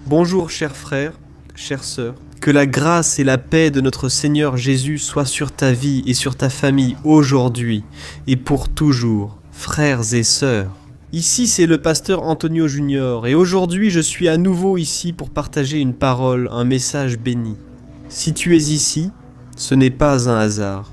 Bonjour chers frères, chères sœurs, que la grâce et la paix de notre Seigneur Jésus soient sur ta vie et sur ta famille aujourd'hui et pour toujours, frères et sœurs. Ici c'est le pasteur Antonio Junior et aujourd'hui je suis à nouveau ici pour partager une parole, un message béni. Si tu es ici, ce n'est pas un hasard,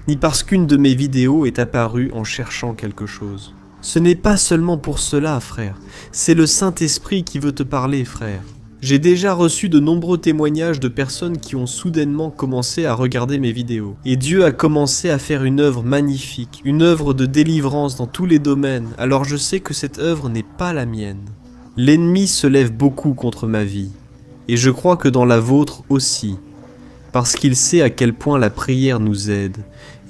ni parce qu'une de mes vidéos est apparue en cherchant quelque chose. Ce n'est pas seulement pour cela, frère, c'est le Saint-Esprit qui veut te parler, frère. J'ai déjà reçu de nombreux témoignages de personnes qui ont soudainement commencé à regarder mes vidéos. Et Dieu a commencé à faire une œuvre magnifique, une œuvre de délivrance dans tous les domaines, alors je sais que cette œuvre n'est pas la mienne. L'ennemi se lève beaucoup contre ma vie, et je crois que dans la vôtre aussi, parce qu'il sait à quel point la prière nous aide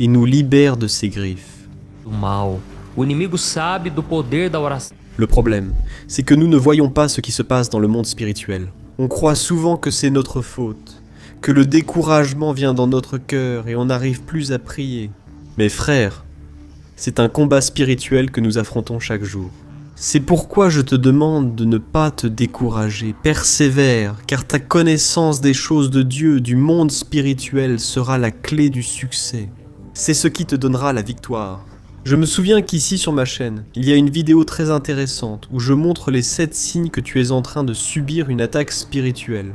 et nous libère de ses griffes. Mal. O inimigo sabe do poder da oração. Le problème, c'est que nous ne voyons pas ce qui se passe dans le monde spirituel. On croit souvent que c'est notre faute, que le découragement vient dans notre cœur et on n'arrive plus à prier. Mais frère, c'est un combat spirituel que nous affrontons chaque jour. C'est pourquoi je te demande de ne pas te décourager, persévère, car ta connaissance des choses de Dieu, du monde spirituel, sera la clé du succès. C'est ce qui te donnera la victoire. Je me souviens qu'ici sur ma chaîne, il y a une vidéo très intéressante où je montre les 7 signes que tu es en train de subir une attaque spirituelle.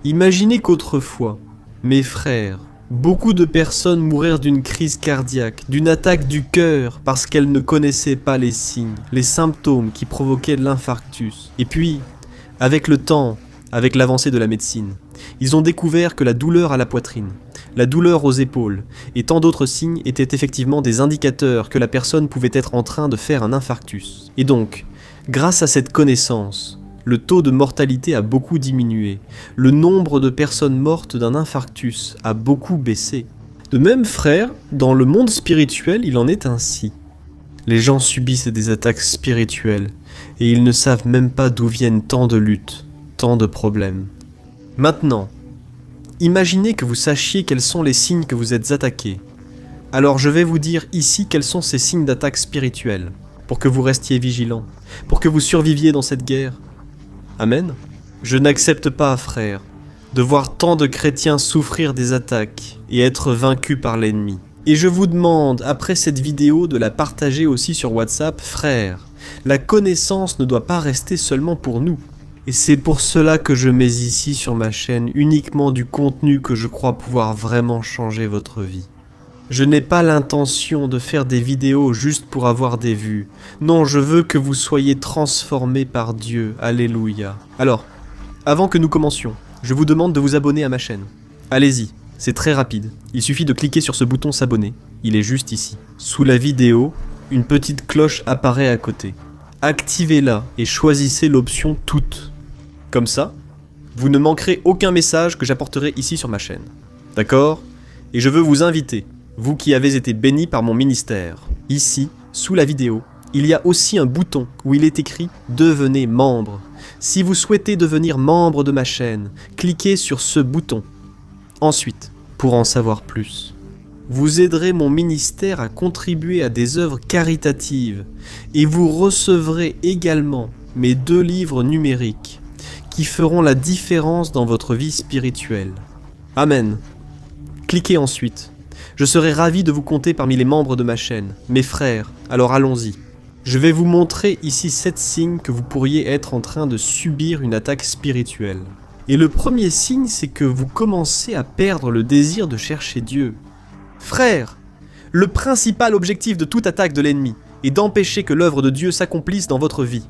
Imaginez qu'autrefois, mes frères, beaucoup de personnes mourirent d'une crise cardiaque, d'une attaque du cœur parce qu'elles ne connaissaient pas les signes, les symptômes qui provoquaient l'infarctus. Et puis, avec le temps, avec l'avancée de la médecine, ils ont découvert que la douleur à la poitrine, la douleur aux épaules et tant d'autres signes étaient effectivement des indicateurs que la personne pouvait être en train de faire un infarctus. Et donc, grâce à cette connaissance, le taux de mortalité a beaucoup diminué, le nombre de personnes mortes d'un infarctus a beaucoup baissé. De même, frère, dans le monde spirituel, il en est ainsi. Les gens subissent des attaques spirituelles et ils ne savent même pas d'où viennent tant de luttes, tant de problèmes. Maintenant, imaginez que vous sachiez quels sont les signes que vous êtes attaqués. Alors je vais vous dire ici quels sont ces signes d'attaque spirituelle, pour que vous restiez vigilants, pour que vous surviviez dans cette guerre. Amen. Je n'accepte pas, frère, de voir tant de chrétiens souffrir des attaques et être vaincus par l'ennemi. Et je vous demande, après cette vidéo, de la partager aussi sur WhatsApp, frère. La connaissance ne doit pas rester seulement pour nous. Et c'est pour cela que je mets ici sur ma chaîne uniquement du contenu que je crois pouvoir vraiment changer votre vie. Je n'ai pas l'intention de faire des vidéos juste pour avoir des vues. Non, je veux que vous soyez transformés par Dieu. Alléluia. Alors, avant que nous commencions, je vous demande de vous abonner à ma chaîne. Allez-y, c'est très rapide. Il suffit de cliquer sur ce bouton s'abonner. Il est juste ici. Sous la vidéo, une petite cloche apparaît à côté. Activez-la et choisissez l'option toutes. Comme ça, vous ne manquerez aucun message que j'apporterai ici sur ma chaîne. D'accord? Et je veux vous inviter, vous qui avez été bénis par mon ministère. Ici, sous la vidéo, il y a aussi un bouton où il est écrit « Devenez membre ». Si vous souhaitez devenir membre de ma chaîne, cliquez sur ce bouton. Ensuite, pour en savoir plus, vous aiderez mon ministère à contribuer à des œuvres caritatives et vous recevrez également mes 2 livres numériques qui feront la différence dans votre vie spirituelle. Amen. Cliquez ensuite. Je serai ravi de vous compter parmi les membres de ma chaîne, mes frères, alors allons-y. Je vais vous montrer ici 7 signes que vous pourriez être en train de subir une attaque spirituelle. Et le premier signe, c'est que vous commencez à perdre le désir de chercher Dieu. Frères, le principal objectif de toute attaque de l'ennemi est d'empêcher que l'œuvre de Dieu s'accomplisse dans votre vie.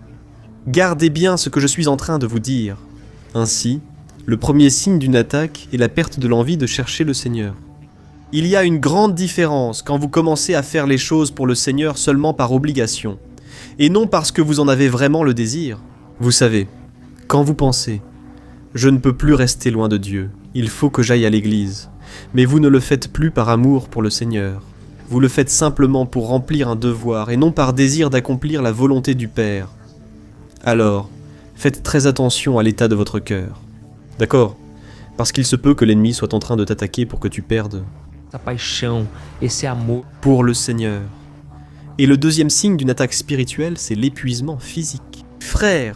Gardez bien ce que je suis en train de vous dire. Ainsi, le premier signe d'une attaque est la perte de l'envie de chercher le Seigneur. Il y a une grande différence quand vous commencez à faire les choses pour le Seigneur seulement par obligation, et non parce que vous en avez vraiment le désir. Vous savez, quand vous pensez « Je ne peux plus rester loin de Dieu, il faut que j'aille à l'église », mais vous ne le faites plus par amour pour le Seigneur. Vous le faites simplement pour remplir un devoir et non par désir d'accomplir la volonté du Père. Alors, faites très attention à l'état de votre cœur. D'accord? Parce qu'il se peut que l'ennemi soit en train de t'attaquer pour que tu perdes. Essa paixão, esse amor. Pour le Seigneur. Et le deuxième signe d'une attaque spirituelle, c'est l'épuisement physique. Frère,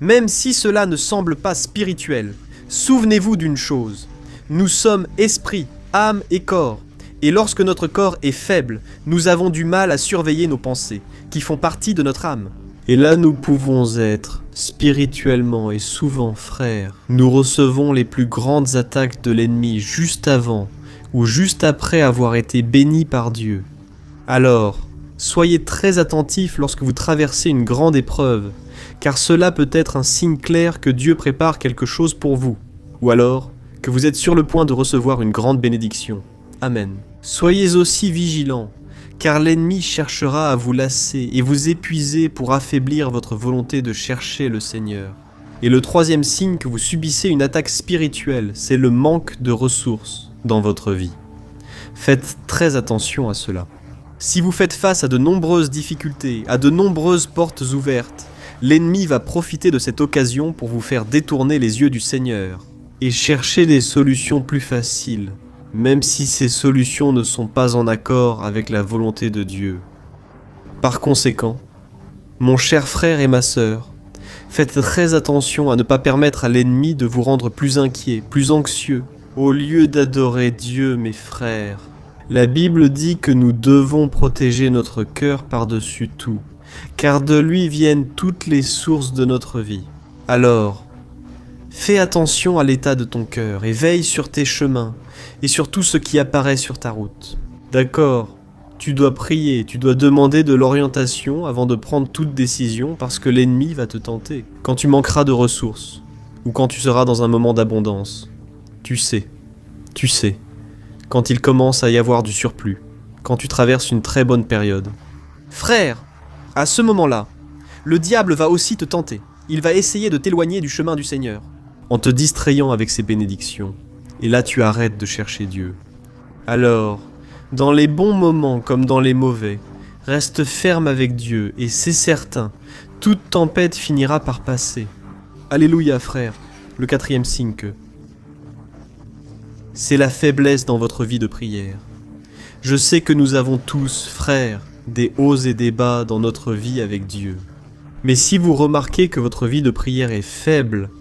Même si cela ne semble pas spirituel, souvenez-vous d'une chose. Nous sommes esprit, âme et corps. Et lorsque notre corps est faible, nous avons du mal à surveiller nos pensées, qui font partie de notre âme. Et là nous pouvons être, spirituellement et souvent frères, nous recevons les plus grandes attaques de l'ennemi juste avant ou juste après avoir été bénis par Dieu. Alors, soyez très attentifs lorsque vous traversez une grande épreuve, car cela peut être un signe clair que Dieu prépare quelque chose pour vous, ou alors que vous êtes sur le point de recevoir une grande bénédiction. Amen. Soyez aussi vigilants, car l'ennemi cherchera à vous lasser et vous épuiser pour affaiblir votre volonté de chercher le Seigneur. Et le troisième signe que vous subissez une attaque spirituelle, c'est le manque de ressources dans votre vie. Faites très attention à cela. Si vous faites face à de nombreuses difficultés, à de nombreuses portes ouvertes, l'ennemi va profiter de cette occasion pour vous faire détourner les yeux du Seigneur et chercher des solutions plus faciles, même si ces solutions ne sont pas en accord avec la volonté de Dieu. Par conséquent, mon cher frère et ma sœur, faites très attention à ne pas permettre à l'ennemi de vous rendre plus inquiet, plus anxieux, au lieu d'adorer Dieu, mes frères. La Bible dit que nous devons protéger notre cœur par-dessus tout, car de lui viennent toutes les sources de notre vie. Alors, fais attention à l'état de ton cœur et veille sur tes chemins et sur tout ce qui apparaît sur ta route. D'accord, tu dois prier, tu dois demander de l'orientation avant de prendre toute décision parce que l'ennemi va te tenter. Quand tu manqueras de ressources ou quand tu seras dans un moment d'abondance, tu sais, quand il commence à y avoir du surplus, quand tu traverses une très bonne période. Frère, à ce moment-là, le diable va aussi te tenter. Il va essayer de t'éloigner du chemin du Seigneur, en te distrayant avec ses bénédictions. Et là, tu arrêtes de chercher Dieu. Alors, dans les bons moments comme dans les mauvais, reste ferme avec Dieu et c'est certain, toute tempête finira par passer. Alléluia, frère, le quatrième signe que c'est la faiblesse dans votre vie de prière. Je sais que nous avons tous, frères, des hauts et des bas dans notre vie avec Dieu. Mais si vous remarquez que votre vie de prière est faible,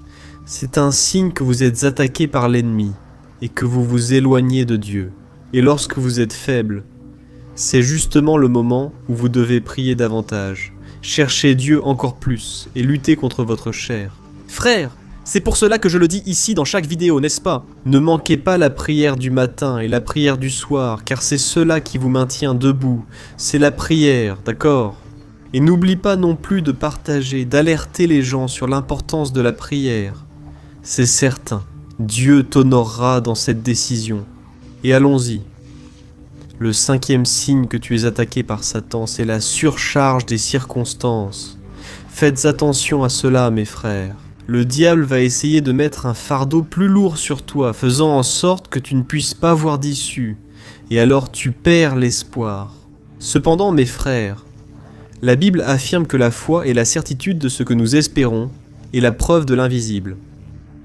c'est un signe que vous êtes attaqué par l'ennemi et que vous vous éloignez de Dieu. Et lorsque vous êtes faible, c'est justement le moment où vous devez prier davantage, chercher Dieu encore plus et lutter contre votre chair. Frère, c'est pour cela que je le dis ici dans chaque vidéo, n'est-ce pas? Ne manquez pas la prière du matin et la prière du soir, car c'est cela qui vous maintient debout. C'est la prière, d'accord? Et n'oublie pas non plus de partager, d'alerter les gens sur l'importance de la prière. C'est certain, Dieu t'honorera dans cette décision. Et allons-y. Le cinquième signe que tu es attaqué par Satan, c'est la surcharge des circonstances. Faites attention à cela, mes frères. Le diable va essayer de mettre un fardeau plus lourd sur toi, faisant en sorte que tu ne puisses pas voir d'issue. Et alors tu perds l'espoir. Cependant, mes frères, la Bible affirme que la foi est la certitude de ce que nous espérons et la preuve de l'invisible.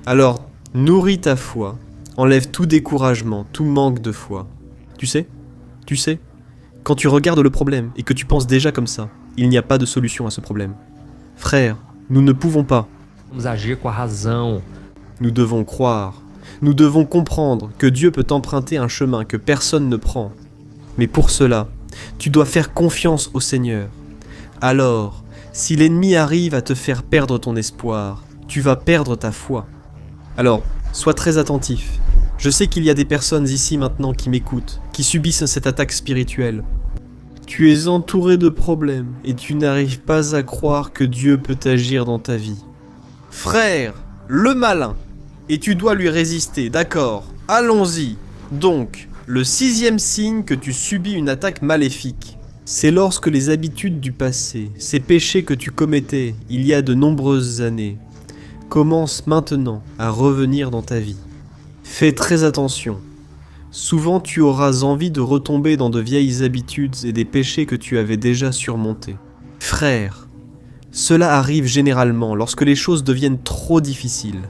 Alors, nourris ta foi, enlève tout découragement, tout manque de foi. Tu sais, quand tu regardes le problème et que tu penses déjà comme ça, il n'y a pas de solution à ce problème. Frère, nous ne pouvons pas. Vamos agir com a razão. Nous devons croire, nous devons comprendre que Dieu peut emprunter un chemin que personne ne prend. Mais pour cela, tu dois faire confiance au Seigneur. Alors, si l'ennemi arrive à te faire perdre ton espoir, tu vas perdre ta foi. Alors, sois très attentif. Je sais qu'il y a des personnes ici maintenant qui m'écoutent, qui subissent cette attaque spirituelle. Tu es entouré de problèmes et tu n'arrives pas à croire que Dieu peut agir dans ta vie. Frère, le malin, et tu dois lui résister, d'accord? Allons-y. Donc, le sixième signe que tu subis une attaque maléfique, c'est lorsque les habitudes du passé, ces péchés que tu commettais il y a de nombreuses années, commencent maintenant à revenir dans ta vie. Fais très attention. Souvent tu auras envie de retomber dans de vieilles habitudes et des péchés que tu avais déjà surmontés. Frère, cela arrive généralement lorsque les choses deviennent trop difficiles,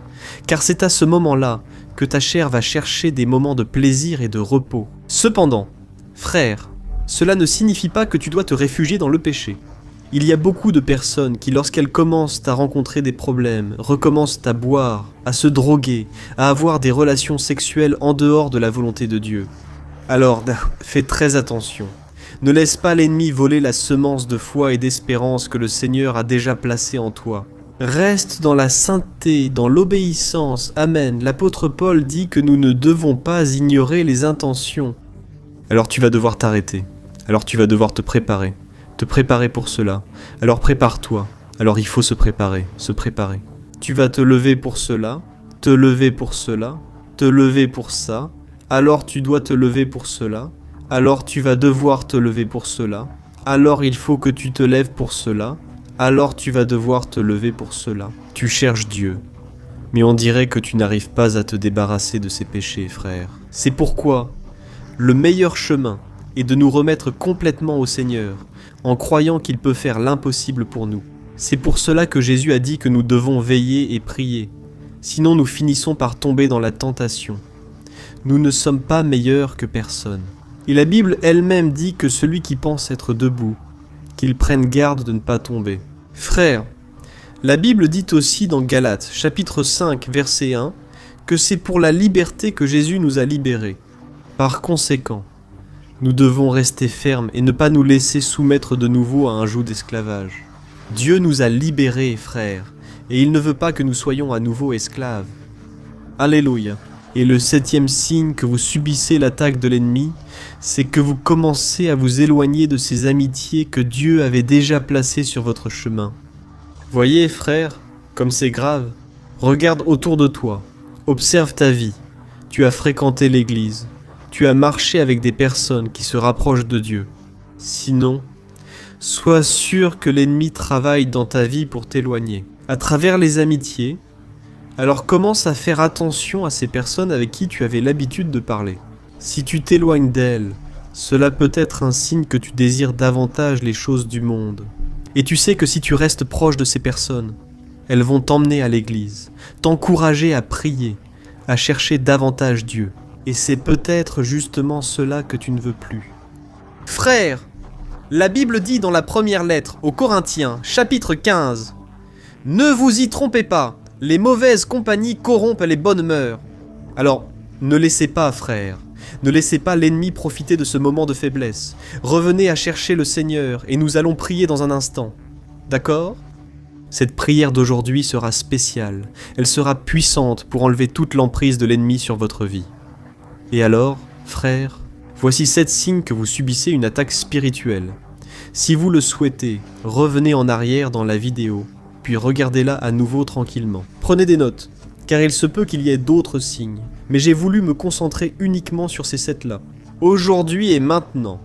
car c'est à ce moment-là que ta chair va chercher des moments de plaisir et de repos. Cependant, frère, cela ne signifie pas que tu dois te réfugier dans le péché. Il y a beaucoup de personnes qui, lorsqu'elles commencent à rencontrer des problèmes, recommencent à boire, à se droguer, à avoir des relations sexuelles en dehors de la volonté de Dieu. Alors, fais très attention. Ne laisse pas l'ennemi voler la semence de foi et d'espérance que le Seigneur a déjà placée en toi. Reste dans la sainteté, dans l'obéissance. Amen. L'apôtre Paul dit que nous ne devons pas ignorer les intentions. Alors tu vas devoir t'arrêter. Alors tu vas devoir te préparer pour cela. Alors prépare-toi. Alors il faut se préparer. Tu vas te lever pour cela, te lever pour cela, te lever pour ça. Alors tu dois te lever pour cela. Alors tu vas devoir te lever pour cela. Alors il faut que tu te lèves pour cela. Alors tu vas devoir te lever pour cela. Tu cherches Dieu. Mais on dirait que tu n'arrives pas à te débarrasser de ces péchés, frère. C'est pourquoi le meilleur chemin est de nous remettre complètement au Seigneur, en croyant qu'il peut faire l'impossible pour nous. C'est pour cela que Jésus a dit que nous devons veiller et prier. Sinon nous finissons par tomber dans la tentation. Nous ne sommes pas meilleurs que personne. Et la Bible elle-même dit que celui qui pense être debout, qu'il prenne garde de ne pas tomber. Frères, la Bible dit aussi dans Galates, chapitre 5, verset 1, que c'est pour la liberté que Jésus nous a libérés. Par conséquent, nous devons rester fermes et ne pas nous laisser soumettre de nouveau à un joug d'esclavage. Dieu nous a libérés, frères, et il ne veut pas que nous soyons à nouveau esclaves. Alléluia. Et le 7e signe que vous subissez l'attaque de l'ennemi, c'est que vous commencez à vous éloigner de ces amitiés que Dieu avait déjà placées sur votre chemin. Voyez, frère, comme c'est grave. Regarde autour de toi, observe ta vie. Tu as fréquenté l'église, tu as marché avec des personnes qui se rapprochent de Dieu. Sinon, sois sûr que l'ennemi travaille dans ta vie pour t'éloigner. À travers les amitiés, alors commence à faire attention à ces personnes avec qui tu avais l'habitude de parler. Si tu t'éloignes d'elles, cela peut être un signe que tu désires davantage les choses du monde. Et tu sais que si tu restes proche de ces personnes, elles vont t'emmener à l'église, t'encourager à prier, à chercher davantage Dieu. Et c'est peut-être justement cela que tu ne veux plus. Frères, la Bible dit dans la première lettre aux Corinthiens, chapitre 15, « Ne vous y trompez pas, les mauvaises compagnies corrompent les bonnes mœurs. » Alors, ne laissez pas, frères, ne laissez pas l'ennemi profiter de ce moment de faiblesse. Revenez à chercher le Seigneur et nous allons prier dans un instant. D'accord ? Cette prière d'aujourd'hui sera spéciale. Elle sera puissante pour enlever toute l'emprise de l'ennemi sur votre vie. Et alors, frères, voici 7 signes que vous subissez une attaque spirituelle. Si vous le souhaitez, revenez en arrière dans la vidéo, puis regardez-la à nouveau tranquillement. Prenez des notes, car il se peut qu'il y ait d'autres signes, mais j'ai voulu me concentrer uniquement sur ces 7-là. Aujourd'hui et maintenant,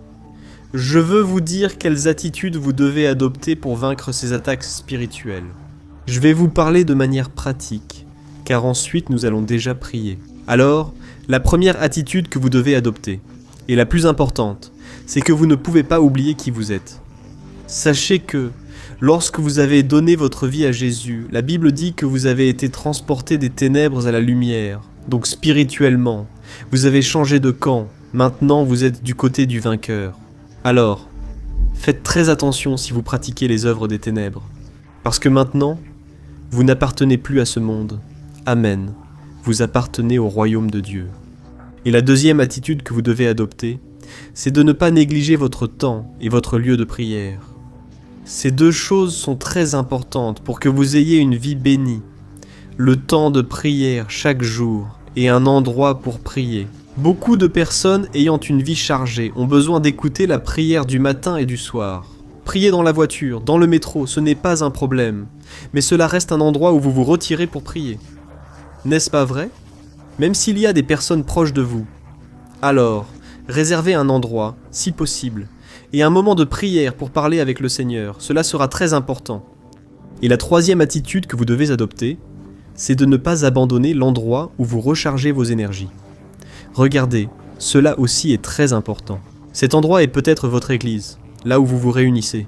je veux vous dire quelles attitudes vous devez adopter pour vaincre ces attaques spirituelles. Je vais vous parler de manière pratique, car ensuite nous allons déjà prier. Alors, la première attitude que vous devez adopter, et la plus importante, c'est que vous ne pouvez pas oublier qui vous êtes. Sachez que, lorsque vous avez donné votre vie à Jésus, la Bible dit que vous avez été transporté des ténèbres à la lumière. Donc spirituellement, vous avez changé de camp. Maintenant, vous êtes du côté du vainqueur. Alors, faites très attention si vous pratiquez les œuvres des ténèbres. Parce que maintenant, vous n'appartenez plus à ce monde. Amen. Vous appartenez au royaume de Dieu. Et la deuxième attitude que vous devez adopter, c'est de ne pas négliger votre temps et votre lieu de prière. Ces deux choses sont très importantes pour que vous ayez une vie bénie. Le temps de prière chaque jour et un endroit pour prier. Beaucoup de personnes ayant une vie chargée ont besoin d'écouter la prière du matin et du soir. Prier dans la voiture, dans le métro, ce n'est pas un problème, mais cela reste un endroit où vous vous retirez pour prier. N'est-ce pas vrai ? Même s'il y a des personnes proches de vous. Alors, réservez un endroit, si possible, et un moment de prière pour parler avec le Seigneur. Cela sera très important. Et la troisième attitude que vous devez adopter, c'est de ne pas abandonner l'endroit où vous rechargez vos énergies. Regardez, cela aussi est très important. Cet endroit est peut-être votre église, là où vous vous réunissez.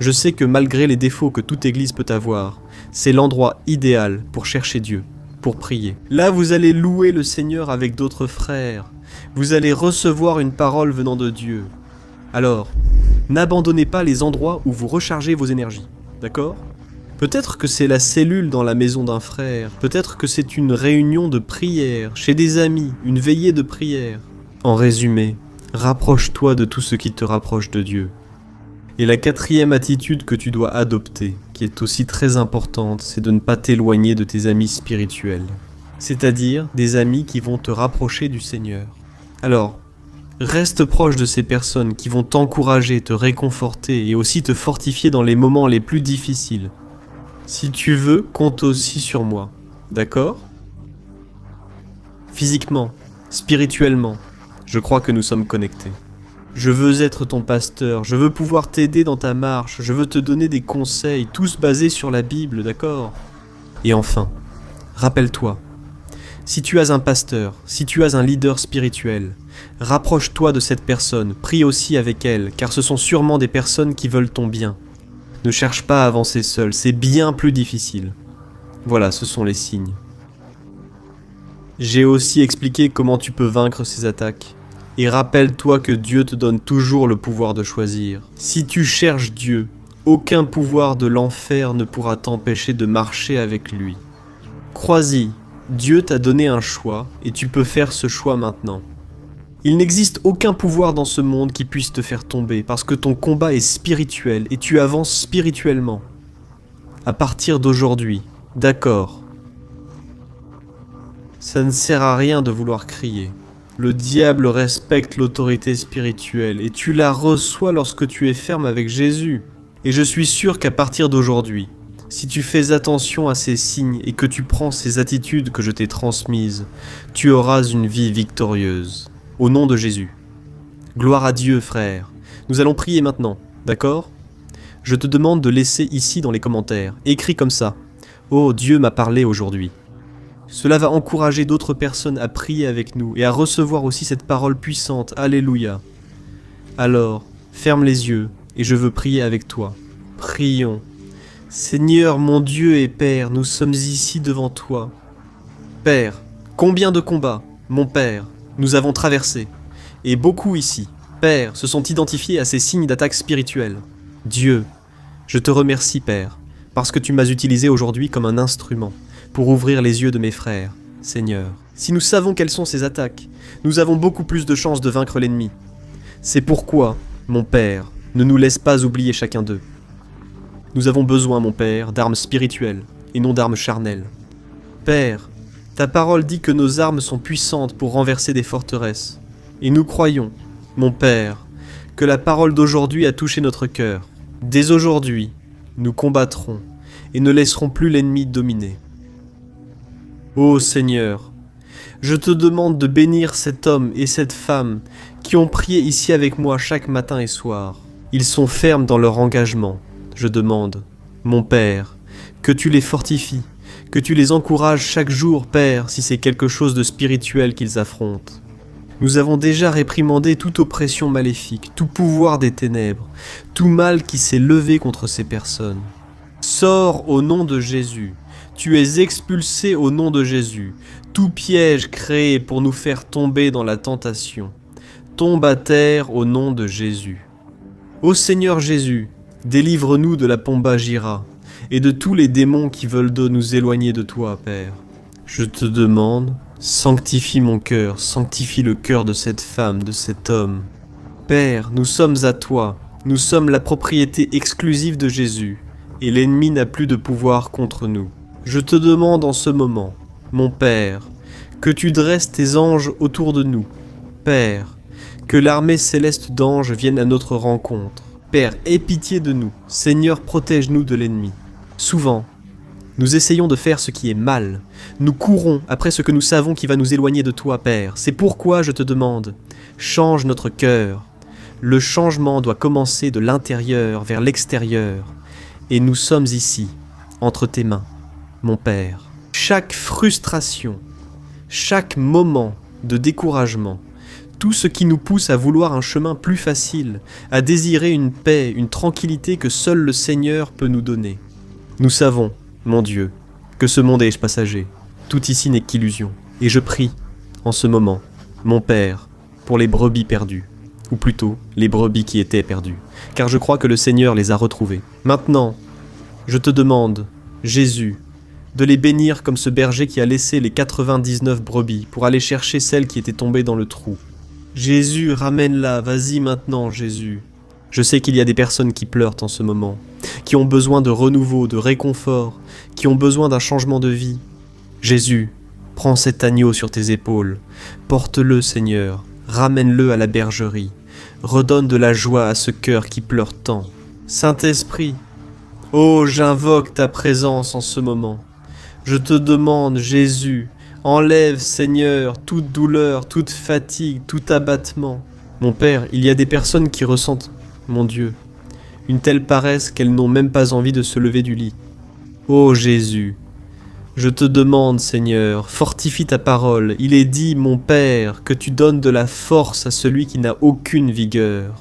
Je sais que malgré les défauts que toute église peut avoir, c'est l'endroit idéal pour chercher Dieu, pour prier. Là, vous allez louer le Seigneur avec d'autres frères. Vous allez recevoir une parole venant de Dieu. Alors, N'abandonnez pas les endroits où vous rechargez vos énergies, d'accord ? Peut-être que c'est la cellule dans la maison d'un frère, peut-être que c'est une réunion de prière, chez des amis, une veillée de prière. En résumé, rapproche-toi de tout ce qui te rapproche de Dieu. Et la quatrième attitude que tu dois adopter, qui est aussi très importante, c'est de ne pas t'éloigner de tes amis spirituels. C'est-à-dire des amis qui vont te rapprocher du Seigneur. Alors, reste proche de ces personnes qui vont t'encourager, te réconforter et aussi te fortifier dans les moments les plus difficiles. Si tu veux, compte aussi sur moi, d'accord ? Physiquement, spirituellement, je crois que nous sommes connectés. Je veux être ton pasteur, je veux pouvoir t'aider dans ta marche, je veux te donner des conseils, tous basés sur la Bible, d'accord ? Et enfin, rappelle-toi, si tu as un pasteur, si tu as un leader spirituel, rapproche-toi de cette personne, prie aussi avec elle, car ce sont sûrement des personnes qui veulent ton bien. Ne cherche pas à avancer seul, c'est bien plus difficile. Voilà, ce sont les signes. J'ai aussi expliqué comment tu peux vaincre ces attaques. Et rappelle-toi que Dieu te donne toujours le pouvoir de choisir. Si tu cherches Dieu, aucun pouvoir de l'enfer ne pourra t'empêcher de marcher avec lui. Crois-y, Dieu t'a donné un choix et tu peux faire ce choix maintenant. Il n'existe aucun pouvoir dans ce monde qui puisse te faire tomber parce que ton combat est spirituel et tu avances spirituellement. À partir d'aujourd'hui, d'accord. Ça ne sert à rien de vouloir crier. Le diable respecte l'autorité spirituelle et tu la reçois lorsque tu es ferme avec Jésus. Et je suis sûr qu'à partir d'aujourd'hui, si tu fais attention à ces signes et que tu prends ces attitudes que je t'ai transmises, tu auras une vie victorieuse. Au nom de Jésus. Gloire à Dieu, frère. Nous allons prier maintenant, d'accord ? Je te demande de laisser ici dans les commentaires, écrit comme ça. Oh, Dieu m'a parlé aujourd'hui. Cela va encourager d'autres personnes à prier avec nous et à recevoir aussi cette parole puissante. Alléluia. Alors, ferme les yeux et je veux prier avec toi. Prions. Seigneur, mon Dieu et Père, nous sommes ici devant toi. Père, combien de combats, mon Père, nous avons traversé, et beaucoup ici, Père, se sont identifiés à ces signes d'attaque spirituelle. Dieu, je te remercie, Père, parce que tu m'as utilisé aujourd'hui comme un instrument pour ouvrir les yeux de mes frères, Seigneur. Si nous savons quelles sont ces attaques, nous avons beaucoup plus de chances de vaincre l'ennemi. C'est pourquoi, mon Père, ne nous laisse pas oublier chacun d'eux. Nous avons besoin, mon Père, d'armes spirituelles et non d'armes charnelles. Père, ta parole dit que nos armes sont puissantes pour renverser des forteresses. Et nous croyons, mon Père, que la parole d'aujourd'hui a touché notre cœur. Dès aujourd'hui, nous combattrons et ne laisserons plus l'ennemi dominer. Ô Seigneur, je te demande de bénir cet homme et cette femme qui ont prié ici avec moi chaque matin et soir. Ils sont fermes dans leur engagement. Je demande, mon Père, que tu les fortifies, que tu les encourages chaque jour, Père, si c'est quelque chose de spirituel qu'ils affrontent. Nous avons déjà réprimandé toute oppression maléfique, tout pouvoir des ténèbres, tout mal qui s'est levé contre ces personnes. Sors au nom de Jésus. Tu es expulsé au nom de Jésus. Tout piège créé pour nous faire tomber dans la tentation tombe à terre au nom de Jésus. Ô Seigneur Jésus, délivre-nous de la Pomba Gira et de tous les démons qui veulent nous éloigner de toi, Père. Je te demande, sanctifie mon cœur, sanctifie le cœur de cette femme, de cet homme. Père, nous sommes à toi, nous sommes la propriété exclusive de Jésus, et l'ennemi n'a plus de pouvoir contre nous. Je te demande en ce moment, mon Père, que tu dresses tes anges autour de nous. Père, que l'armée céleste d'anges vienne à notre rencontre. Père, aie pitié de nous. Seigneur, protège-nous de l'ennemi. Souvent, nous essayons de faire ce qui est mal. Nous courons après ce que nous savons qui va nous éloigner de toi, Père. C'est pourquoi je te demande, change notre cœur. Le changement doit commencer de l'intérieur vers l'extérieur. Et nous sommes ici, entre tes mains, mon Père. Chaque frustration, chaque moment de découragement, tout ce qui nous pousse à vouloir un chemin plus facile, à désirer une paix, une tranquillité que seul le Seigneur peut nous donner. Nous savons, mon Dieu, que ce monde est passager. Tout ici n'est qu'illusion. Et je prie, en ce moment, mon Père, pour les brebis perdues. ou plutôt les brebis qui étaient perdues, car je crois que le Seigneur les a retrouvées. Maintenant, je te demande, Jésus, de les bénir comme ce berger qui a laissé les 99 brebis pour aller chercher celle qui était tombée dans le trou. Jésus, ramène-la, vas-y maintenant, Jésus. Je sais qu'il y a des personnes qui pleurent en ce moment, qui ont besoin de renouveau, de réconfort, qui ont besoin d'un changement de vie. Jésus, prends cet agneau sur tes épaules, porte-le, Seigneur, ramène-le à la bergerie, redonne de la joie à ce cœur qui pleure tant. Saint-Esprit, oh, j'invoque ta présence en ce moment. Je te demande, Jésus, enlève, Seigneur, toute douleur, toute fatigue, tout abattement. Mon Père, il y a des personnes qui ressentent, mon Dieu, une telle paresse qu'elles n'ont même pas envie de se lever du lit. Ô Jésus, je te demande, Seigneur, fortifie ta parole. Il est dit, mon Père, que tu donnes de la force à celui qui n'a aucune vigueur.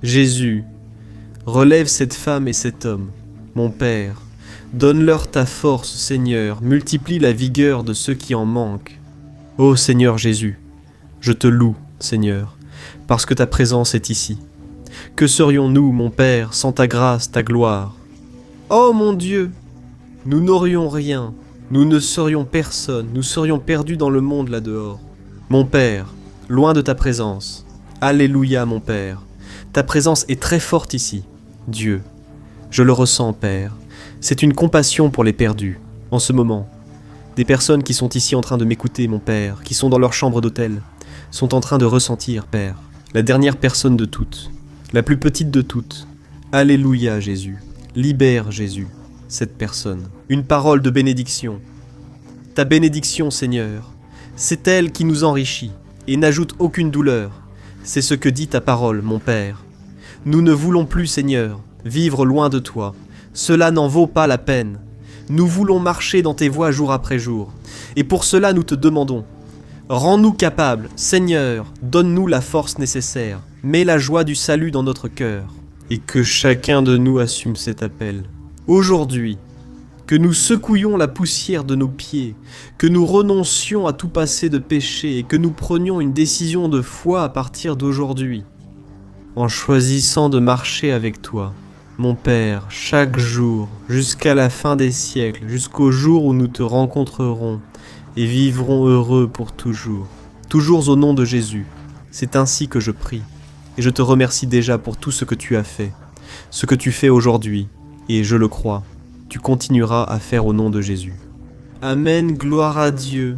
Jésus, relève cette femme et cet homme. Mon Père, donne-leur ta force, Seigneur, multiplie la vigueur de ceux qui en manquent. Ô Seigneur Jésus, je te loue, Seigneur, parce que ta présence est ici. Que serions-nous, mon Père, sans ta grâce, ta gloire? Oh mon Dieu, nous n'aurions rien, nous ne serions personne, nous serions perdus dans le monde là-dehors. Mon Père, loin de ta présence, alléluia mon Père, ta présence est très forte ici, Dieu. Je le ressens, Père. C'est une compassion pour les perdus, en ce moment. Des personnes qui sont ici en train de m'écouter, mon Père, qui sont dans leur chambre d'hôtel, sont en train de ressentir, Père, la dernière personne de toutes, la plus petite de toutes. Alléluia, Jésus. Libère, Jésus, cette personne. Une parole de bénédiction. Ta bénédiction, Seigneur, c'est elle qui nous enrichit et n'ajoute aucune douleur. C'est ce que dit ta parole, mon Père. Nous ne voulons plus, Seigneur, vivre loin de toi. Cela n'en vaut pas la peine. Nous voulons marcher dans tes voies jour après jour. Et pour cela nous te demandons, rends-nous capables, Seigneur, donne-nous la force nécessaire. Mets la joie du salut dans notre cœur. Et que chacun de nous assume cet appel. Aujourd'hui, que nous secouions la poussière de nos pieds, que nous renoncions à tout passé de péché et que nous prenions une décision de foi à partir d'aujourd'hui, en choisissant de marcher avec toi. Mon Père, chaque jour, jusqu'à la fin des siècles, jusqu'au jour où nous te rencontrerons et vivrons heureux pour toujours. Toujours au nom de Jésus. C'est ainsi que je prie. Et je te remercie déjà pour tout ce que tu as fait, ce que tu fais aujourd'hui, et je le crois, tu continueras à faire au nom de Jésus. Amen, gloire à Dieu.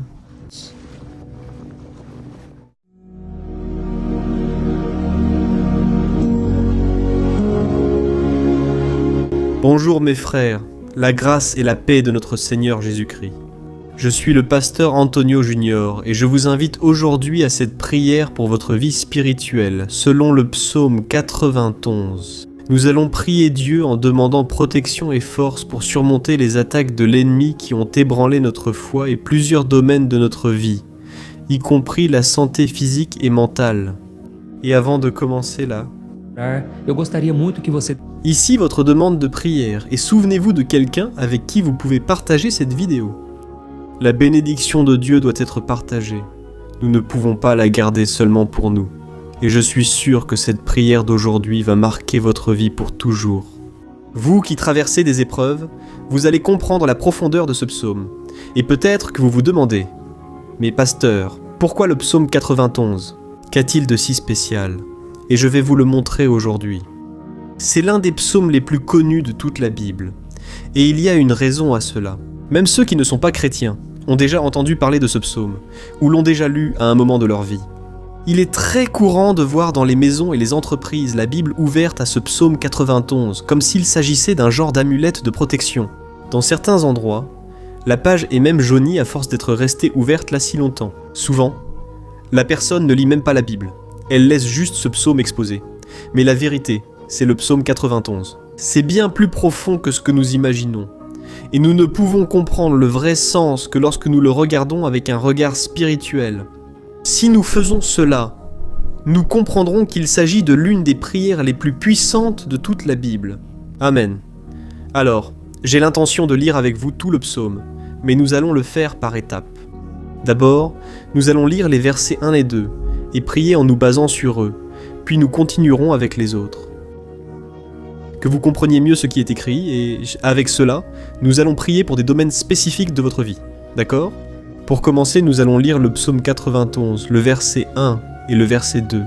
Bonjour mes frères, la grâce et la paix de notre Seigneur Jésus-Christ. Je suis le pasteur Antonio Junior et je vous invite aujourd'hui à cette prière pour votre vie spirituelle, selon le psaume 91. Nous allons prier Dieu en demandant protection et force pour surmonter les attaques de l'ennemi qui ont ébranlé notre foi et plusieurs domaines de notre vie, y compris la santé physique et mentale. Et avant de commencer là, eu gostaria muito que você... Ici votre demande de prière et souvenez-vous de quelqu'un avec qui vous pouvez partager cette vidéo. La bénédiction de Dieu doit être partagée. Nous ne pouvons pas la garder seulement pour nous. Et je suis sûr que cette prière d'aujourd'hui va marquer votre vie pour toujours. Vous qui traversez des épreuves, vous allez comprendre la profondeur de ce psaume. Et peut-être que vous vous demandez, mais pasteur, pourquoi le psaume 91 ? Qu'a-t-il de si spécial ? Et je vais vous le montrer aujourd'hui. C'est l'un des psaumes les plus connus de toute la Bible. Et il y a une raison à cela. Même ceux qui ne sont pas chrétiens ont déjà entendu parler de ce psaume, ou l'ont déjà lu à un moment de leur vie. Il est très courant de voir dans les maisons et les entreprises la Bible ouverte à ce psaume 91, comme s'il s'agissait d'un genre d'amulette de protection. Dans certains endroits, la page est même jaunie à force d'être restée ouverte là si longtemps. Souvent, la personne ne lit même pas la Bible. Elle laisse juste ce psaume exposé. Mais la vérité, c'est le psaume 91. C'est bien plus profond que ce que nous imaginons. Et nous ne pouvons comprendre le vrai sens que lorsque nous le regardons avec un regard spirituel. Si nous faisons cela, nous comprendrons qu'il s'agit de l'une des prières les plus puissantes de toute la Bible. Amen. Alors, j'ai l'intention de lire avec vous tout le psaume, mais nous allons le faire par étapes. D'abord, nous allons lire les versets 1 et 2, et prier en nous basant sur eux, puis nous continuerons avec les autres. Que vous compreniez mieux ce qui est écrit, et avec cela, nous allons prier pour des domaines spécifiques de votre vie. D'accord ? Pour commencer, nous allons lire le psaume 91, le verset 1 et le verset 2,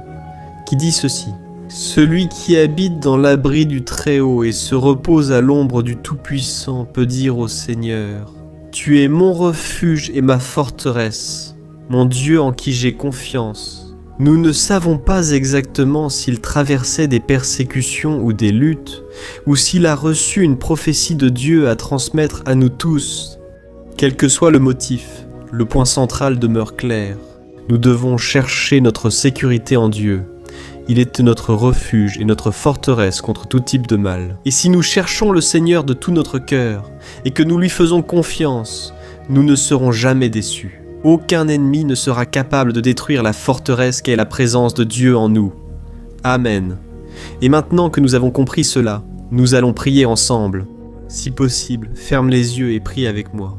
qui dit ceci. « Celui qui habite dans l'abri du Très-Haut et se repose à l'ombre du Tout-Puissant peut dire au Seigneur, « Tu es mon refuge et ma forteresse, mon Dieu en qui j'ai confiance. » Nous ne savons pas exactement s'il traversait des persécutions ou des luttes, ou s'il a reçu une prophétie de Dieu à transmettre à nous tous. Quel que soit le motif, le point central demeure clair. Nous devons chercher notre sécurité en Dieu. Il est notre refuge et notre forteresse contre tout type de mal. Et si nous cherchons le Seigneur de tout notre cœur, et que nous lui faisons confiance, nous ne serons jamais déçus. Aucun ennemi ne sera capable de détruire la forteresse qu'est la présence de Dieu en nous. Amen. Et maintenant que nous avons compris cela, nous allons prier ensemble. Si possible, ferme les yeux et prie avec moi.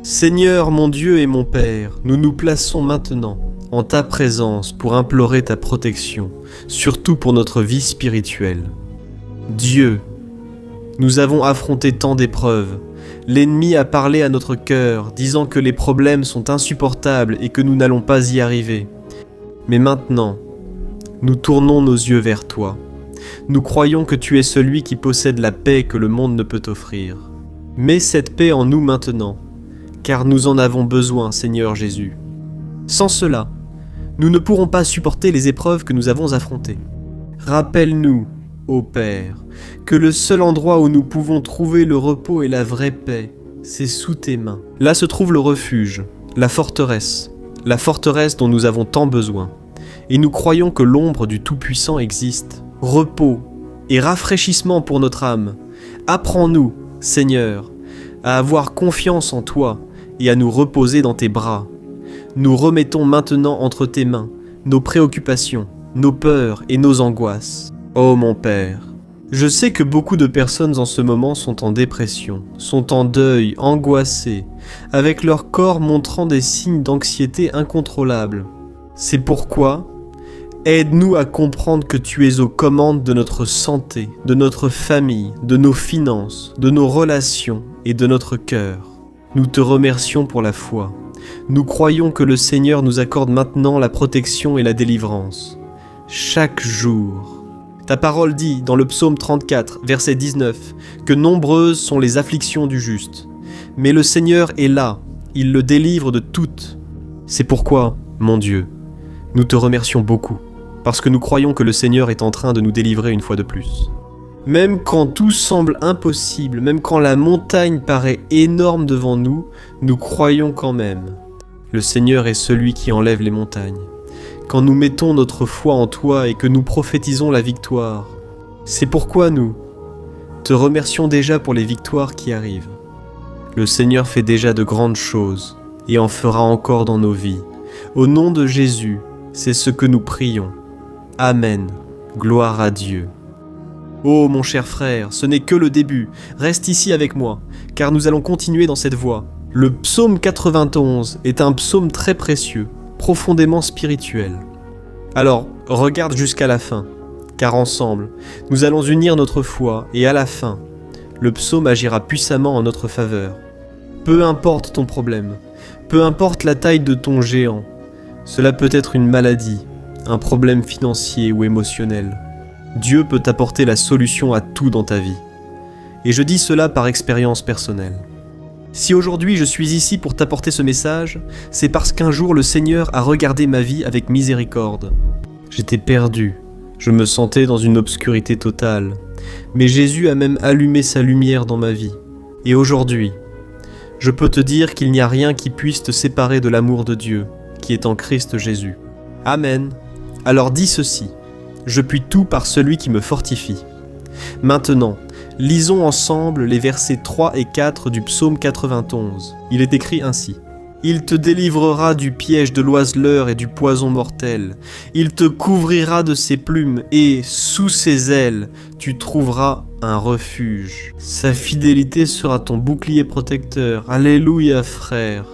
Seigneur mon Dieu et mon Père, nous nous plaçons maintenant en ta présence pour implorer ta protection, surtout pour notre vie spirituelle. Dieu, nous avons affronté tant d'épreuves. L'ennemi a parlé à notre cœur, disant que les problèmes sont insupportables et que nous n'allons pas y arriver. Mais maintenant, nous tournons nos yeux vers toi. Nous croyons que tu es celui qui possède la paix que le monde ne peut offrir. Mets cette paix en nous maintenant, car nous en avons besoin, Seigneur Jésus. Sans cela, nous ne pourrons pas supporter les épreuves que nous avons affrontées. Rappelle-nous, ô Père, que le seul endroit où nous pouvons trouver le repos et la vraie paix, c'est sous tes mains. Là se trouve le refuge, la forteresse dont nous avons tant besoin. Et nous croyons que l'ombre du Tout-Puissant existe. Repos et rafraîchissement pour notre âme. Apprends-nous, Seigneur, à avoir confiance en toi et à nous reposer dans tes bras. Nous remettons maintenant entre tes mains nos préoccupations, nos peurs et nos angoisses. Ô mon Père, je sais que beaucoup de personnes en ce moment sont en dépression, sont en deuil, angoissées, avec leur corps montrant des signes d'anxiété incontrôlables. C'est pourquoi, aide-nous à comprendre que tu es aux commandes de notre santé, de notre famille, de nos finances, de nos relations et de notre cœur. Nous te remercions pour la foi. Nous croyons que le Seigneur nous accorde maintenant la protection et la délivrance. Chaque jour. Ta parole dit, dans le psaume 34, verset 19, que nombreuses sont les afflictions du juste. Mais le Seigneur est là, il le délivre de toutes. C'est pourquoi, mon Dieu, nous te remercions beaucoup, parce que nous croyons que le Seigneur est en train de nous délivrer une fois de plus. Même quand tout semble impossible, même quand la montagne paraît énorme devant nous, nous croyons quand même. Le Seigneur est celui qui enlève les montagnes. Quand nous mettons notre foi en toi et que nous prophétisons la victoire, c'est pourquoi nous te remercions déjà pour les victoires qui arrivent. Le Seigneur fait déjà de grandes choses et en fera encore dans nos vies. Au nom de Jésus, c'est ce que nous prions. Amen. Gloire à Dieu. Oh mon cher frère, ce n'est que le début. Reste ici avec moi, car nous allons continuer dans cette voie. Le psaume 91 est un psaume très précieux, profondément spirituel. Alors, regarde jusqu'à la fin, car ensemble, nous allons unir notre foi et à la fin, le psaume agira puissamment en notre faveur. Peu importe ton problème, peu importe la taille de ton géant, cela peut être une maladie, un problème financier ou émotionnel. Dieu peut t'apporter la solution à tout dans ta vie. Et je dis cela par expérience personnelle. Si aujourd'hui je suis ici pour t'apporter ce message, c'est parce qu'un jour le Seigneur a regardé ma vie avec miséricorde. J'étais perdu, je me sentais dans une obscurité totale, mais Jésus a même allumé sa lumière dans ma vie. Et aujourd'hui, je peux te dire qu'il n'y a rien qui puisse te séparer de l'amour de Dieu, qui est en Christ Jésus. Amen. Alors dis ceci, je puis tout par celui qui me fortifie. Maintenant, lisons ensemble les versets 3 et 4 du psaume 91. Il est écrit ainsi. « Il te délivrera du piège de l'oiseleur et du poison mortel. Il te couvrira de ses plumes et, sous ses ailes, tu trouveras un refuge. Sa fidélité sera ton bouclier protecteur. Alléluia, frère. »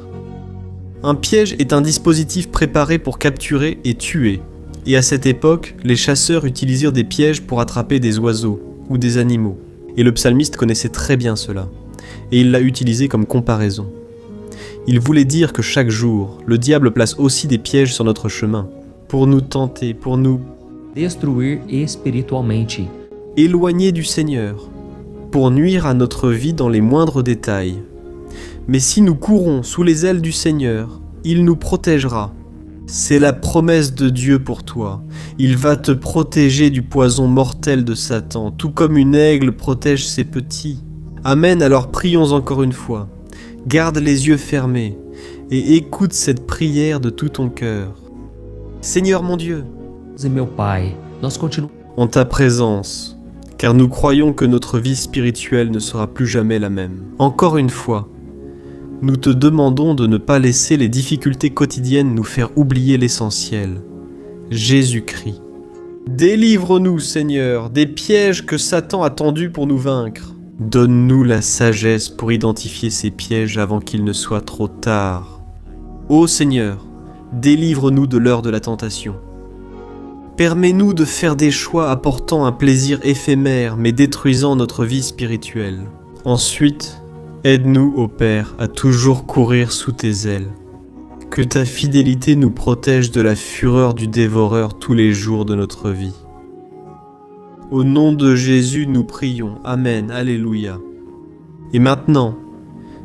Un piège est un dispositif préparé pour capturer et tuer. Et à cette époque, les chasseurs utilisèrent des pièges pour attraper des oiseaux ou des animaux. Et le psalmiste connaissait très bien cela. Et il l'a utilisé comme comparaison. Il voulait dire que chaque jour, le diable place aussi des pièges sur notre chemin, pour nous tenter, pour nous destruir espiritualmente. éloigner du Seigneur, pour nuire à notre vie dans les moindres détails. Mais si nous courons sous les ailes du Seigneur, il nous protégera. C'est la promesse de Dieu pour toi. Il va te protéger du poison mortel de Satan, tout comme une aigle protège ses petits. Amen, alors prions encore une fois. Garde les yeux fermés et écoute cette prière de tout ton cœur. Seigneur mon Dieu, E meu Pai, nós continuamos en ta présence, car nous croyons que notre vie spirituelle ne sera plus jamais la même. Encore une fois, nous te demandons de ne pas laisser les difficultés quotidiennes nous faire oublier l'essentiel, Jésus-Christ. Délivre-nous, Seigneur, des pièges que Satan a tendus pour nous vaincre. Donne-nous la sagesse pour identifier ces pièges avant qu'il ne soit trop tard. Ô Seigneur, délivre-nous de l'heure de la tentation. Permets-nous de faire des choix apportant un plaisir éphémère mais détruisant notre vie spirituelle. Ensuite, aide-nous, ô Père, à toujours courir sous tes ailes. Que ta fidélité nous protège de la fureur du dévoreur tous les jours de notre vie. Au nom de Jésus, nous prions. Amen. Alléluia. Et maintenant,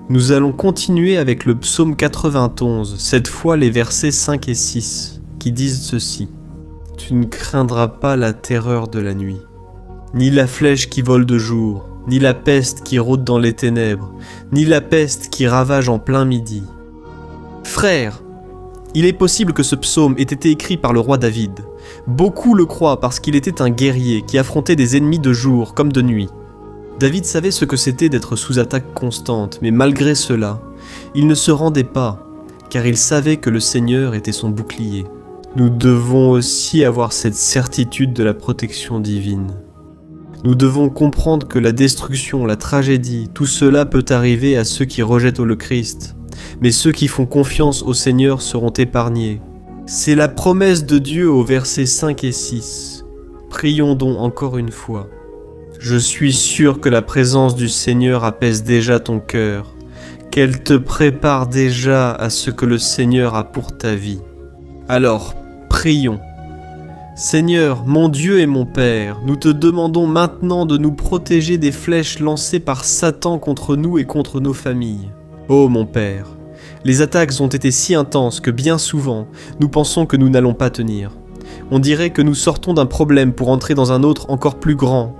nous allons continuer avec le psaume 91, cette fois les versets 5 et 6, qui disent ceci. Tu ne craindras pas la terreur de la nuit, ni la flèche qui vole de jour, ni la peste qui rôde dans les ténèbres, ni la peste qui ravage en plein midi. Frères, il est possible que ce psaume ait été écrit par le roi David. Beaucoup le croient parce qu'il était un guerrier qui affrontait des ennemis de jour comme de nuit. David savait ce que c'était d'être sous attaque constante, mais malgré cela, il ne se rendait pas, car il savait que le Seigneur était son bouclier. Nous devons aussi avoir cette certitude de la protection divine. Nous devons comprendre que la destruction, la tragédie, tout cela peut arriver à ceux qui rejettent le Christ. Mais ceux qui font confiance au Seigneur seront épargnés. C'est la promesse de Dieu aux versets 5 et 6. Prions donc encore une fois. Je suis sûr que la présence du Seigneur apaise déjà ton cœur, qu'elle te prépare déjà à ce que le Seigneur a pour ta vie. Alors, prions. Seigneur, mon Dieu et mon Père, nous te demandons maintenant de nous protéger des flèches lancées par Satan contre nous et contre nos familles. Ô mon Père, les attaques ont été si intenses que bien souvent, nous pensons que nous n'allons pas tenir. On dirait que nous sortons d'un problème pour entrer dans un autre encore plus grand.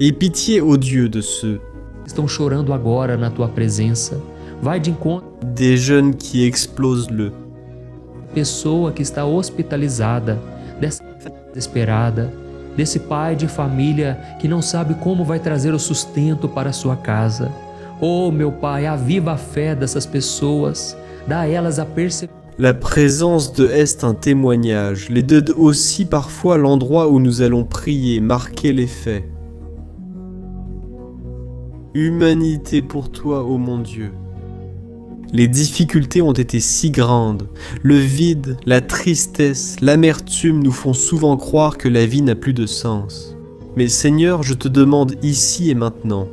Aie pitié, ô Dieu, de ceux estão chorando agora na tua presença. Vai de encontro des jeunes qui explosent le, à pessoa que está hospitalizada, dessa desesperada, desse pai de família que não sabe como vai trazer o sustento para a sua casa. Oh, meu Pai, aviva a fé dessas pessoas, dá a elas a perseverança. La présence de est un témoignage, les donne aussi parfois l'endroit où nous allons prier, marquer les faits. Humanité pour toi, ô mon Dieu. Les difficultés ont été si grandes, le vide, la tristesse, l'amertume nous font souvent croire que la vie n'a plus de sens. Mais Seigneur, je te demande ici et maintenant,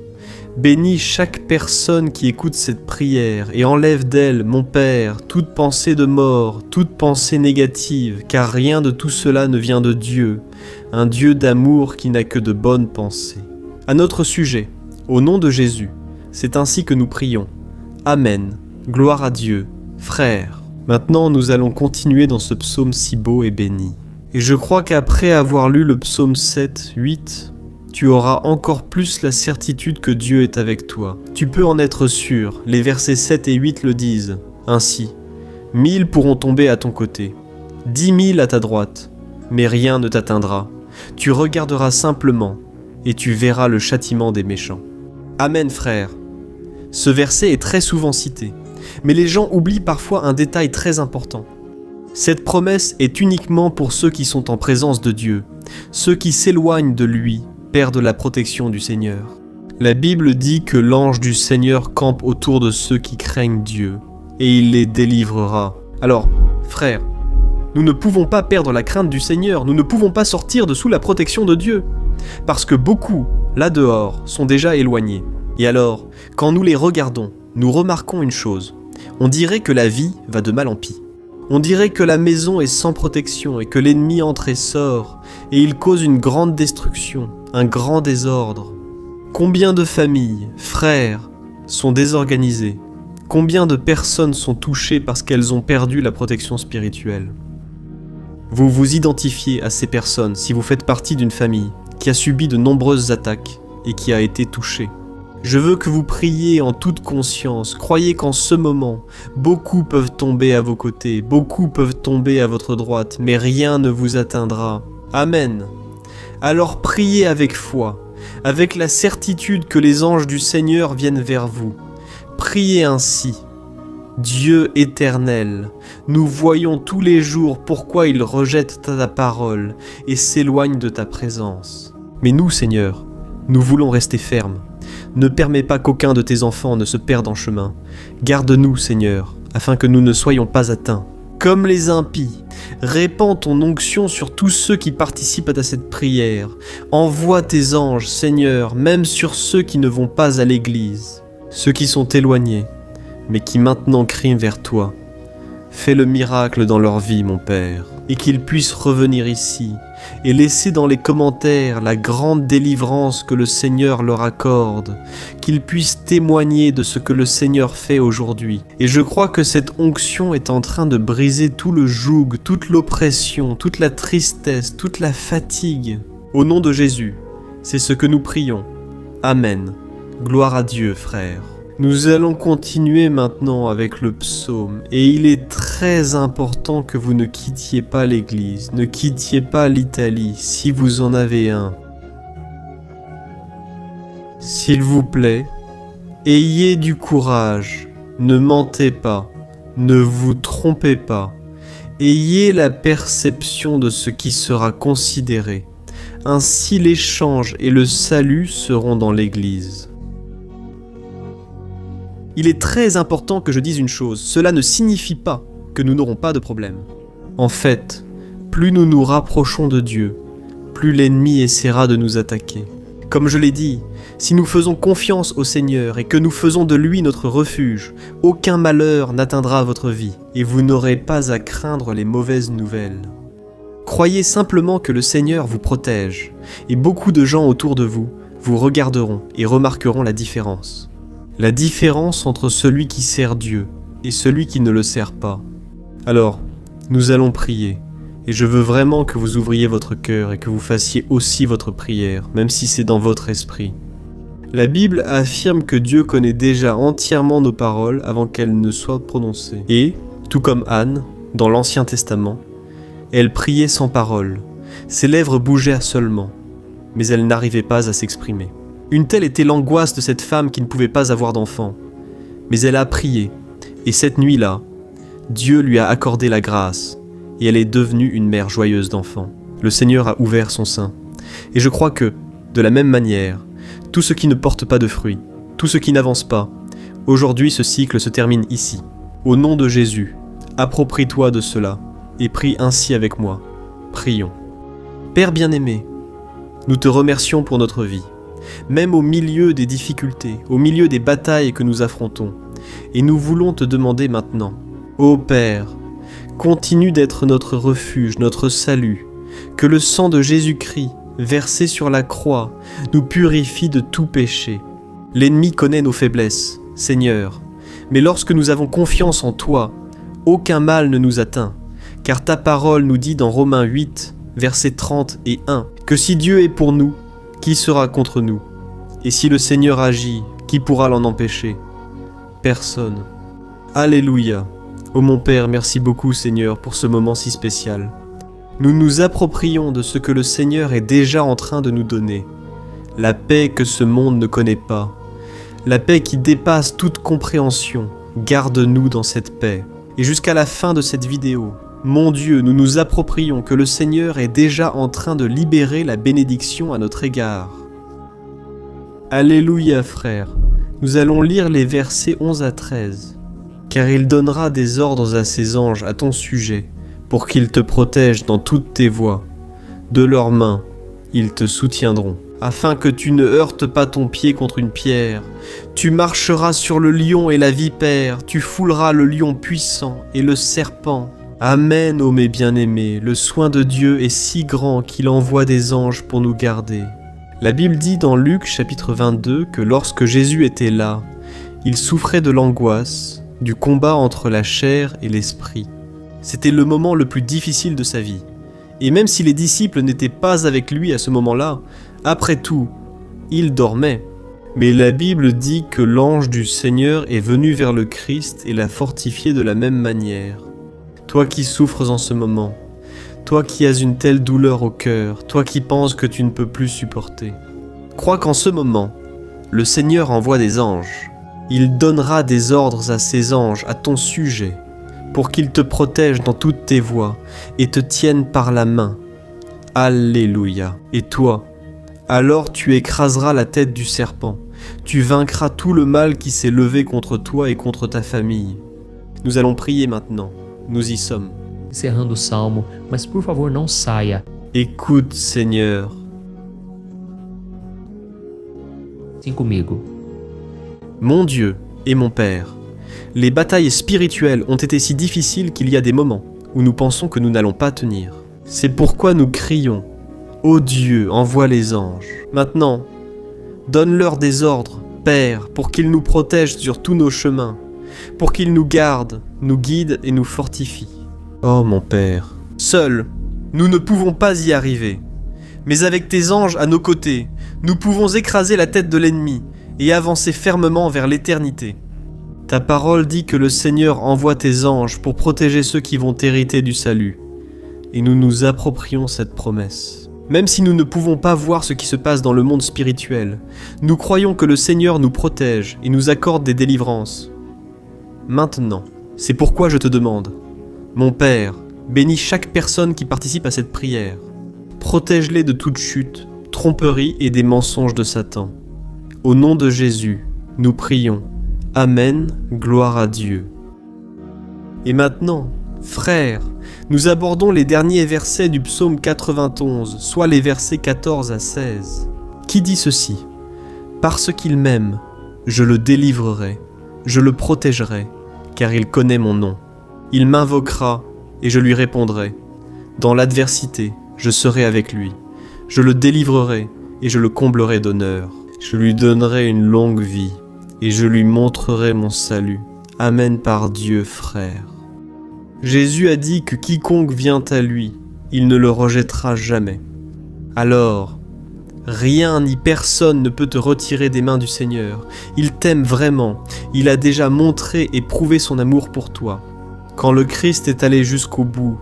bénis chaque personne qui écoute cette prière et enlève d'elle, mon Père, toute pensée de mort, toute pensée négative, car rien de tout cela ne vient de Dieu, un Dieu d'amour qui n'a que de bonnes pensées. À notre sujet, au nom de Jésus, c'est ainsi que nous prions. Amen. Gloire à Dieu. Frères, maintenant nous allons continuer dans ce psaume si beau et béni. Et je crois qu'après avoir lu le psaume 7, 8, tu auras encore plus la certitude que Dieu est avec toi. Tu peux en être sûr, les versets 7 et 8 le disent. Ainsi, 1000 pourront tomber à ton côté, 10 000 à ta droite, mais rien ne t'atteindra. Tu regarderas simplement, et tu verras le châtiment des méchants. Amen, frères. Ce verset est très souvent cité, mais les gens oublient parfois un détail très important. Cette promesse est uniquement pour ceux qui sont en présence de Dieu, ceux qui s'éloignent de lui, perdent la protection du Seigneur. La Bible dit que l'ange du Seigneur campe autour de ceux qui craignent Dieu, et il les délivrera. Alors, frères, Nous ne pouvons pas perdre la crainte du Seigneur, nous ne pouvons pas sortir de sous la protection de Dieu. Parce que beaucoup, là dehors, sont déjà éloignés. Et alors, quand nous les regardons, nous remarquons une chose. On dirait que la vie va de mal en pis. On dirait que la maison est sans protection et que l'ennemi entre et sort, et il cause une grande destruction, un grand désordre. Combien de familles, frères, sont désorganisés? Combien de personnes sont touchées parce qu'elles ont perdu la protection spirituelle? Vous vous identifiez à ces personnes si vous faites partie d'une famille qui a subi de nombreuses attaques et qui a été touchée. Je veux que vous priez en toute conscience. Croyez qu'en ce moment, beaucoup peuvent tomber à vos côtés, beaucoup peuvent tomber à votre droite, mais rien ne vous atteindra. Amen. Alors priez avec foi, avec la certitude que les anges du Seigneur viennent vers vous. Priez ainsi. Dieu éternel, nous voyons tous les jours pourquoi ils rejettent ta parole et s'éloignent de ta présence. Mais nous, Seigneur, nous voulons rester fermes. Ne permets pas qu'aucun de tes enfants ne se perde en chemin. Garde-nous, Seigneur, afin que nous ne soyons pas atteints. Comme les impies, répands ton onction sur tous ceux qui participent à cette prière. Envoie tes anges, Seigneur, même sur ceux qui ne vont pas à l'église, ceux qui sont éloignés, mais qui maintenant crient vers toi. Fais le miracle dans leur vie, mon Père, et qu'ils puissent revenir ici, et laisser dans les commentaires la grande délivrance que le Seigneur leur accorde, qu'ils puissent témoigner de ce que le Seigneur fait aujourd'hui. Et je crois que cette onction est en train de briser tout le joug, toute l'oppression, toute la tristesse, toute la fatigue. Au nom de Jésus, c'est ce que nous prions. Amen. Gloire à Dieu, frères. Nous allons continuer maintenant avec le psaume, et il est très important que vous ne quittiez pas l'église, ne quittiez pas l'Italie, si vous en avez un. S'il vous plaît, ayez du courage, ne mentez pas, ne vous trompez pas, ayez la perception de ce qui sera considéré. Ainsi l'échange et le salut seront dans l'église. Il est très important que je dise une chose, cela ne signifie pas que nous n'aurons pas de problème. En fait, plus nous nous rapprochons de Dieu, plus l'ennemi essaiera de nous attaquer. Comme je l'ai dit, si nous faisons confiance au Seigneur et que nous faisons de lui notre refuge, aucun malheur n'atteindra votre vie et vous n'aurez pas à craindre les mauvaises nouvelles. Croyez simplement que le Seigneur vous protège et beaucoup de gens autour de vous vous regarderont et remarqueront la différence. La différence entre celui qui sert Dieu et celui qui ne le sert pas. Alors, nous allons prier, et je veux vraiment que vous ouvriez votre cœur et que vous fassiez aussi votre prière, même si c'est dans votre esprit. La Bible affirme que Dieu connaît déjà entièrement nos paroles avant qu'elles ne soient prononcées. Et, tout comme Anne, dans l'Ancien Testament, elle priait sans parole, ses lèvres bougeaient seulement, mais elle n'arrivait pas à s'exprimer. Une telle était l'angoisse de cette femme qui ne pouvait pas avoir d'enfant. Mais elle a prié, et cette nuit-là, Dieu lui a accordé la grâce, et elle est devenue une mère joyeuse d'enfants. Le Seigneur a ouvert son sein. Et je crois que, de la même manière, tout ce qui ne porte pas de fruits, tout ce qui n'avance pas, aujourd'hui ce cycle se termine ici. Au nom de Jésus, approprie-toi de cela, et prie ainsi avec moi. Prions. Père bien-aimé, nous te remercions pour notre vie. Même au milieu des difficultés, au milieu des batailles que nous affrontons. Et nous voulons te demander maintenant, ô Père, continue d'être notre refuge, notre salut, que le sang de Jésus-Christ, versé sur la croix, nous purifie de tout péché. L'ennemi connaît nos faiblesses, Seigneur, mais lorsque nous avons confiance en toi, aucun mal ne nous atteint, car ta parole nous dit dans Romains 8, versets 30 et 1, que si Dieu est pour nous, qui sera contre nous? Et si le Seigneur agit, qui pourra l'en empêcher? Personne. Alléluia. Ô mon Père, merci beaucoup Seigneur pour ce moment si spécial. Nous nous approprions de ce que le Seigneur est déjà en train de nous donner. La paix que ce monde ne connaît pas. La paix qui dépasse toute compréhension. Garde-nous dans cette paix. Et jusqu'à la fin de cette vidéo, mon Dieu, nous nous approprions que le Seigneur est déjà en train de libérer la bénédiction à notre égard. Alléluia, frères. Nous allons lire les versets 11 à 13. Car il donnera des ordres à ses anges à ton sujet, pour qu'ils te protègent dans toutes tes voies. De leurs mains, ils te soutiendront, afin que tu ne heurtes pas ton pied contre une pierre. Tu marcheras sur le lion et la vipère, tu fouleras le lion puissant et le serpent. Amen, ô mes bien-aimés, le soin de Dieu est si grand qu'il envoie des anges pour nous garder. La Bible dit dans Luc chapitre 22 que lorsque Jésus était là, il souffrait de l'angoisse, du combat entre la chair et l'esprit. C'était le moment le plus difficile de sa vie. Et même si les disciples n'étaient pas avec lui à ce moment-là, après tout, il dormait. Mais la Bible dit que l'ange du Seigneur est venu vers le Christ et l'a fortifié de la même manière. Toi qui souffres en ce moment, toi qui as une telle douleur au cœur, toi qui penses que tu ne peux plus supporter, crois qu'en ce moment, le Seigneur envoie des anges. Il donnera des ordres à ses anges à ton sujet, pour qu'ils te protègent dans toutes tes voies et te tiennent par la main. Alléluia. Et toi, alors tu écraseras la tête du serpent, tu vaincras tout le mal qui s'est levé contre toi et contre ta famille. Nous allons prier maintenant. Nous y sommes. Encerrando o salmo, mas por favor não saia. Écoute, Seigneur. Sim comigo. Mon Dieu et mon Père, les batailles spirituelles ont été si difficiles qu'il y a des moments où nous pensons que nous n'allons pas tenir. C'est pourquoi nous crions « Ô Dieu, envoie les anges !» Maintenant, donne-leur des ordres, Père, pour qu'ils nous protègent sur tous nos chemins, pour qu'ils nous gardent, nous guident et nous fortifient. Oh mon Père, seuls, nous ne pouvons pas y arriver. Mais avec tes anges à nos côtés, nous pouvons écraser la tête de l'ennemi et avancer fermement vers l'éternité. Ta parole dit que le Seigneur envoie tes anges pour protéger ceux qui vont hériter du salut. Et nous nous approprions cette promesse. Même si nous ne pouvons pas voir ce qui se passe dans le monde spirituel, nous croyons que le Seigneur nous protège et nous accorde des délivrances. Maintenant, c'est pourquoi je te demande, mon Père, bénis chaque personne qui participe à cette prière. Protège-les de toute chute, tromperie et des mensonges de Satan. Au nom de Jésus, nous prions. Amen, gloire à Dieu. Et maintenant, frères, nous abordons les derniers versets du psaume 91, soit les versets 14 à 16, qui dit ceci : « Parce qu'il m'aime, je le délivrerai, je le protégerai, car il connaît mon nom. Il m'invoquera, et je lui répondrai. Dans l'adversité, je serai avec lui. Je le délivrerai, et je le comblerai d'honneur. Je lui donnerai une longue vie, et je lui montrerai mon salut. Amen par Dieu, frère. » Jésus a dit que quiconque vient à lui, il ne le rejettera jamais. Alors, rien ni personne ne peut te retirer des mains du Seigneur. Il t'aime vraiment, il a déjà montré et prouvé son amour pour toi. Quand le Christ est allé jusqu'au bout,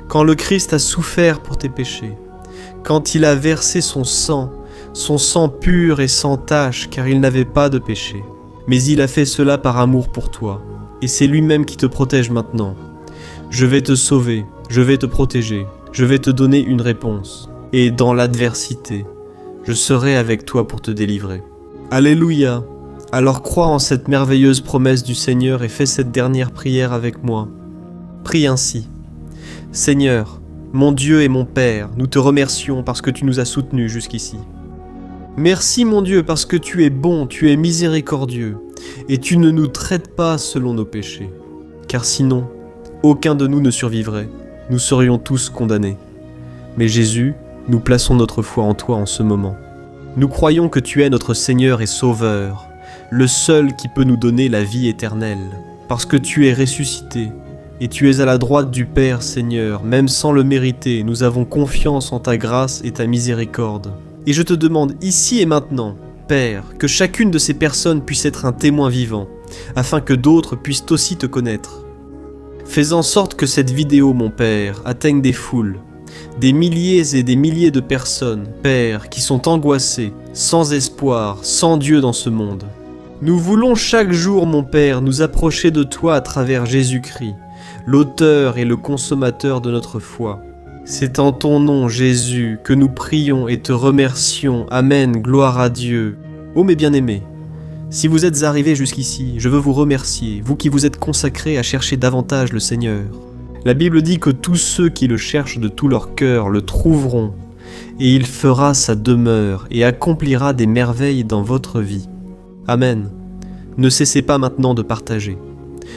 quand le Christ a souffert pour tes péchés, quand il a versé son sang pur et sans tache, car il n'avait pas de péché. Mais il a fait cela par amour pour toi, et c'est lui-même qui te protège maintenant. Je vais te sauver, je vais te protéger, je vais te donner une réponse. Et dans l'adversité, je serai avec toi pour te délivrer. Alléluia! Alors crois en cette merveilleuse promesse du Seigneur et fais cette dernière prière avec moi. Prie ainsi. Seigneur, mon Dieu et mon Père, nous te remercions parce que tu nous as soutenus jusqu'ici. Merci mon Dieu parce que tu es bon, tu es miséricordieux, et tu ne nous traites pas selon nos péchés. Car sinon, aucun de nous ne survivrait, nous serions tous condamnés. Mais Jésus, nous plaçons notre foi en toi en ce moment. Nous croyons que tu es notre Seigneur et Sauveur, le seul qui peut nous donner la vie éternelle, parce que tu es ressuscité, et tu es à la droite du Père, Seigneur, même sans le mériter, nous avons confiance en ta grâce et ta miséricorde. Et je te demande ici et maintenant, Père, que chacune de ces personnes puisse être un témoin vivant, afin que d'autres puissent aussi te connaître. Fais en sorte que cette vidéo, mon Père, atteigne des foules, des milliers et des milliers de personnes, Père, qui sont angoissées, sans espoir, sans Dieu dans ce monde. Nous voulons chaque jour, mon Père, nous approcher de toi à travers Jésus-Christ, l'auteur et le consommateur de notre foi. C'est en ton nom, Jésus, que nous prions et te remercions. Amen, gloire à Dieu. Ô mes bien-aimés, si vous êtes arrivés jusqu'ici, je veux vous remercier, vous qui vous êtes consacrés à chercher davantage le Seigneur. La Bible dit que tous ceux qui le cherchent de tout leur cœur le trouveront, et il fera sa demeure et accomplira des merveilles dans votre vie. Amen. Ne cessez pas maintenant de partager.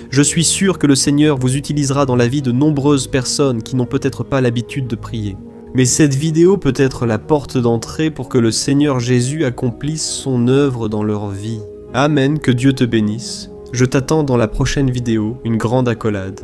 Je suis sûr que le Seigneur vous utilisera dans la vie de nombreuses personnes qui n'ont peut-être pas l'habitude de prier. Mais cette vidéo peut être la porte d'entrée pour que le Seigneur Jésus accomplisse son œuvre dans leur vie. Amen, que Dieu te bénisse. Je t'attends dans la prochaine vidéo, une grande accolade.